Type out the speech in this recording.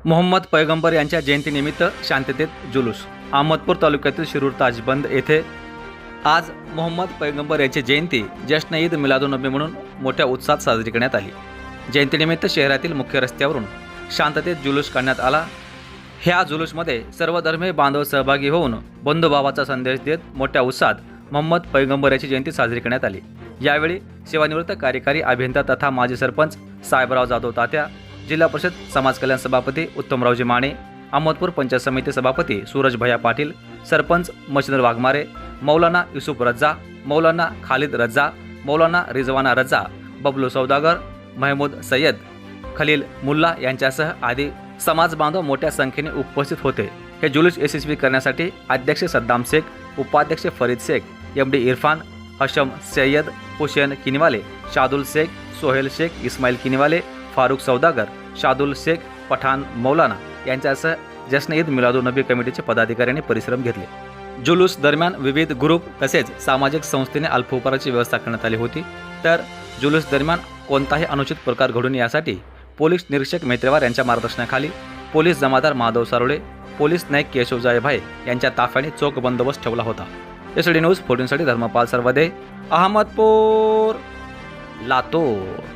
मोहम्मद पैगंबर यांच्या जयंतीनिमित्त शांततेत जुलूस। अहमदपूर तालुक्यातील शिरूर ताजबंद येथे आज मोहम्मद पैगंबर यांची जयंती जश्न ईद मिलादुन्नबी म्हणून मोठ्या उत्साहात साजरी करण्यात आली। जयंतीनिमित्त शहरातील मुख्य रस्त्यावरून शांततेत जुलूस काढण्यात आला। ह्या जुलूसमध्ये सर्व धर्मीय बांधव सहभागी होऊन बंधुभावाचा संदेश देत मोठ्या उत्साहात मोहम्मद पैगंबर यांची जयंती साजरी करण्यात आली। यावेळी सेवानिवृत्त कार्यकारी अभियंता तथा माजी सरपंच साहेबराव जाधव तात्या, जिल्हा परिषद समाज कल्याण सभापती उत्तमरावजी माने, अहमदपूर पंचायत समिती सभापती सूरज भैया पाटील, सरपंच मच्छिंद्र वाघमारे, मौलाना युसुफ रज्जा, मौलाना खालिद रज्जा, मौलाना रिजवाना रज्जा, बबलू सौदागर, महमूद सय्यद, खलील मुल्ला यांच्यासह आदी समाज बांधव मोठ्या संख्येने उपस्थित होते। हे जुलूस यशस्वी करण्यासाठी अध्यक्ष सद्दाम शेख, उपाध्यक्ष फरीद शेख, एमडी इरफान, हशम सय्यद, हुसैन किनीवाले, शादुल शेख, सोहेल शेख, इस्माईल किनीवाले, फारूक सौदागर, शादुल शेख, पठाण मौलाना यांच्यासह जश्न ईद मिलादुन्नबी कमिटीचे पदाधिकाऱ्यांनी परिश्रम घेतले। जुलूस दरम्यान विविध ग्रुप तसेच सामाजिक संस्थेने अल्पोपहाराची व्यवस्था करण्यात आली होती। तर जुलूस दरम्यान कोणताही अनुचित प्रकार घडू नये यासाठी पोलीस निरीक्षक मेत्रेवार यांच्या मार्गदर्शनाखाली पोलीस जमादार माधव सारोळे, पोलीस नाईक केशवजाय भाई यांच्या ताफ्याने चोख बंदोबस्त ठेवला होता। एसडी न्यूज 14 साठी धर्मपाल सरवदे, अहमदपूर, लातूर।